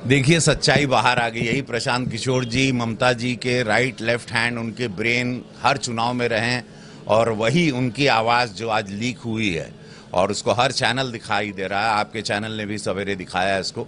देखिए, सच्चाई बाहर आ गई। यही प्रशांत किशोर जी ममता जी के राइट लेफ्ट हैंड, उनके ब्रेन हर चुनाव में रहे हैं और वही उनकी आवाज़ जो आज लीक हुई है और उसको हर चैनल दिखाई दे रहा है। आपके चैनल ने भी सवेरे दिखाया है इसको,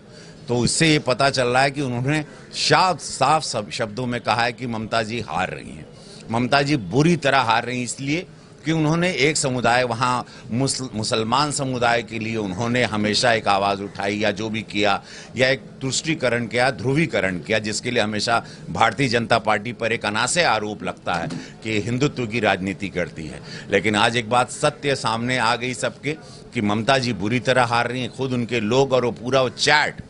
तो इससे ये पता चल रहा है कि उन्होंने साफ शब्दों में कहा है कि ममता जी हार रही हैं। ममता जी बुरी तरह हार रही हैं इसलिए कि उन्होंने एक समुदाय, वहाँ मुसलमान समुदाय के लिए उन्होंने हमेशा एक आवाज़ उठाई या जो भी किया, या एक तुष्टीकरण किया, ध्रुवीकरण किया, जिसके लिए हमेशा भारतीय जनता पार्टी पर एक अनासे आरोप लगता है कि हिंदुत्व की राजनीति करती है। लेकिन आज एक बात सत्य सामने आ गई सबके कि ममता जी बुरी तरह हार रही हैं। खुद उनके लोग और वो पूरा चैट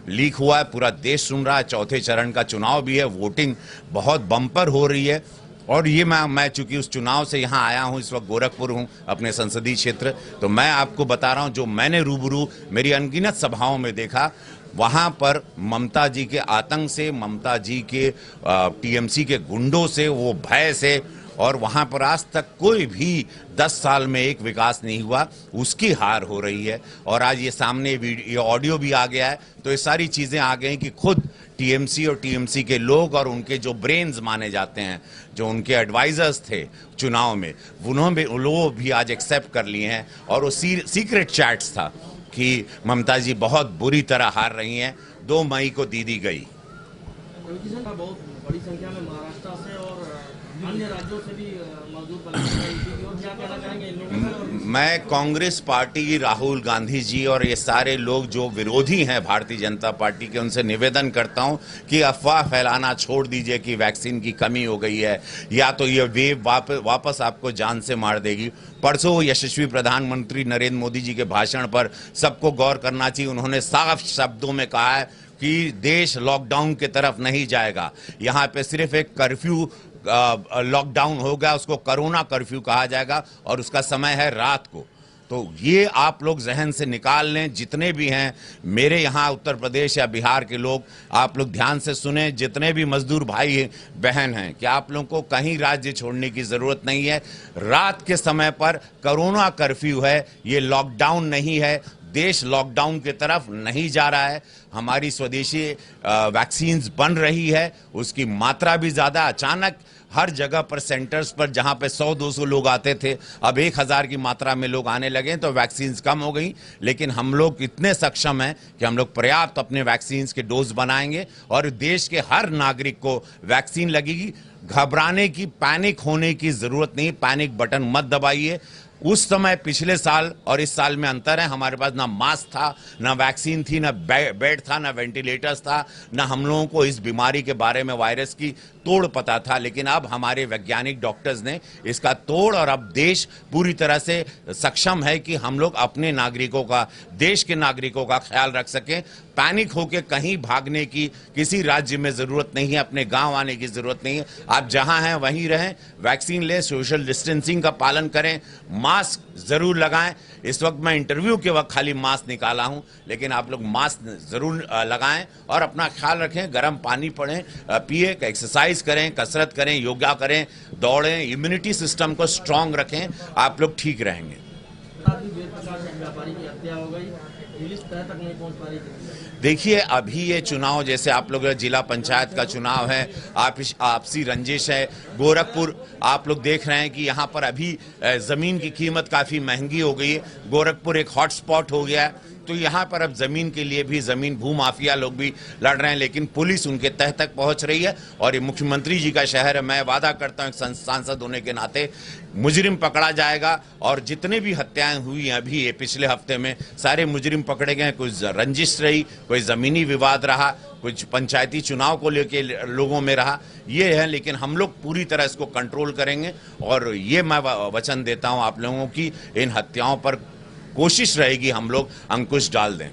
लीक हुआ है, पूरा देश सुन रहा है। चौथे चरण का चुनाव भी है, वोटिंग बहुत बम्पर हो रही है। और ये मैं चूंकि उस चुनाव से यहाँ आया हूँ, इस वक्त गोरखपुर हूँ अपने संसदीय क्षेत्र, तो मैं आपको बता रहा हूँ जो मैंने रूबरू मेरी अनगिनत सभाओं में देखा, वहाँ पर ममता जी के आतंक से, ममता जी के टीएमसी के गुंडों से, वो भय से, और वहाँ पर आज तक कोई भी 10 साल में एक विकास नहीं हुआ, उसकी हार हो रही है। और आज ये सामने ये ऑडियो भी आ गया है, तो ये सारी चीज़ें आ गई कि खुद टीएमसी और टीएमसी के लोग और उनके जो ब्रेन्स माने जाते हैं, जो उनके एडवाइजर्स थे चुनाव में, उन्होंने लोग भी आज एक्सेप्ट कर लिए हैं। और वो सीक्रेट चैट्स था कि ममता जी बहुत बुरी तरह हार रही हैं। 2 मई को दी गई। बहुत बड़ी संख्या में महाराष्ट्र से और अन्य राज्यों से भी मजदूर क्या कहना चाहेंगे इन लोगों को? मैं कांग्रेस पार्टी, राहुल गांधी जी और ये सारे लोग जो विरोधी हैं भारतीय जनता पार्टी के, उनसे निवेदन करता हूं कि अफवाह फैलाना छोड़ दीजिए कि वैक्सीन की कमी हो गई है या तो ये वेव वापस आपको जान से मार देगी। परसों यशस्वी प्रधानमंत्री नरेंद्र मोदी जी के भाषण पर सबको गौर करना चाहिए। उन्होंने साफ शब्दों में कहा है कि देश लॉकडाउन की तरफ नहीं जाएगा। यहाँ पे सिर्फ एक कर्फ्यू लॉकडाउन होगा, उसको कोरोना कर्फ्यू कहा जाएगा और उसका समय है रात को। तो ये आप लोग जहन से निकाल लें। जितने भी हैं मेरे यहाँ उत्तर प्रदेश या बिहार के लोग, आप लोग ध्यान से सुने। जितने भी मजदूर भाई बहन हैं, कि आप लोगों को कहीं राज्य छोड़ने की ज़रूरत नहीं है। रात के समय पर कोरोना कर्फ्यू है, ये लॉकडाउन नहीं है। देश लॉकडाउन की तरफ नहीं जा रहा है। हमारी स्वदेशी वैक्सीन्स बन रही है, उसकी मात्रा भी ज़्यादा। अचानक हर जगह पर सेंटर्स पर जहां पे 100-200 लोग आते थे, अब 1000 की मात्रा में लोग आने लगे, तो वैक्सीन्स कम हो गई। लेकिन हम लोग इतने सक्षम हैं कि हम लोग पर्याप्त अपने वैक्सीन्स के डोज बनाएंगे और देश के हर नागरिक को वैक्सीन लगेगी। घबराने की, पैनिक होने की ज़रूरत नहीं। पैनिक बटन मत दबाइए। उस समय पिछले साल और इस साल में अंतर है। हमारे पास ना मास्क था, ना वैक्सीन थी, ना बेड था, ना वेंटिलेटर्स था, ना हम लोगों को इस बीमारी के बारे में, वायरस की तोड़ पता था। लेकिन अब हमारे वैज्ञानिक डॉक्टर्स ने इसका तोड़, और अब देश पूरी तरह से सक्षम है कि हम लोग अपने नागरिकों का, देश के नागरिकों का ख्याल रख सकें। पैनिक होकर कहीं भागने की किसी राज्य में ज़रूरत नहीं है, अपने गांव आने की ज़रूरत नहीं है। आप जहां हैं वहीं रहें, वैक्सीन लें, सोशल डिस्टेंसिंग का पालन करें, मास्क ज़रूर लगाएं। इस वक्त मैं इंटरव्यू के वक्त खाली मास्क निकाला हूं, लेकिन आप लोग मास्क ज़रूर लगाएं और अपना ख्याल रखें। गर्म पानी पिए, एक्सरसाइज करें, कसरत करें, योगा करें, दौड़ें, इम्यूनिटी सिस्टम को स्ट्रांग रखें, आप लोग ठीक रहेंगे। व्यापारी की हत्या हो गई, पुलिस तय तक नहीं पहुंच पा रही। देखिए, अभी ये चुनाव, जैसे आप लोग जिला पंचायत का चुनाव है, आपसी रंजिश है। गोरखपुर आप लोग देख रहे हैं कि यहाँ पर अभी ज़मीन की कीमत काफ़ी महंगी हो गई है। गोरखपुर एक हॉटस्पॉट हो गया है, तो यहाँ पर अब ज़मीन के लिए भी भूमाफिया लोग भी लड़ रहे हैं, लेकिन पुलिस उनके तह तक पहुँच रही है। और ये मुख्यमंत्री जी का शहर है। मैं वादा करता हूँ एक सांसद होने के नाते, मुजरिम पकड़ा जाएगा। और जितने भी हत्याएं हुई हैं अभी ये पिछले हफ्ते में, सारे मुजरिम पकड़े गए। कुछ रंजिश रही, कोई ज़मीनी विवाद रहा, कुछ पंचायती चुनाव को लेके लोगों में रहा, ये है। लेकिन हम लोग पूरी तरह इसको कंट्रोल करेंगे और ये मैं वचन देता हूँ आप लोगों की, इन हत्याओं पर कोशिश रहेगी हम लोग अंकुश डाल दें।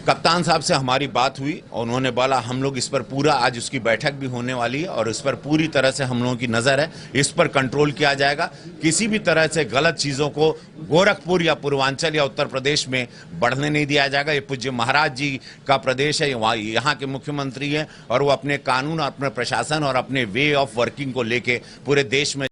कप्तान साहब से हमारी बात हुई और उन्होंने बोला हम लोग इस पर पूरा, आज उसकी बैठक भी होने वाली है और इस पर पूरी तरह से हम लोगों की नज़र है, इस पर कंट्रोल किया जाएगा। किसी भी तरह से गलत चीज़ों को गोरखपुर या पूर्वांचल या उत्तर प्रदेश में बढ़ने नहीं दिया जाएगा। ये पूज्य महाराज जी का प्रदेश है, यहाँ के मुख्यमंत्री हैं और वो अपने कानून, अपने प्रशासन और अपने वे ऑफ वर्किंग को लेके पूरे देश में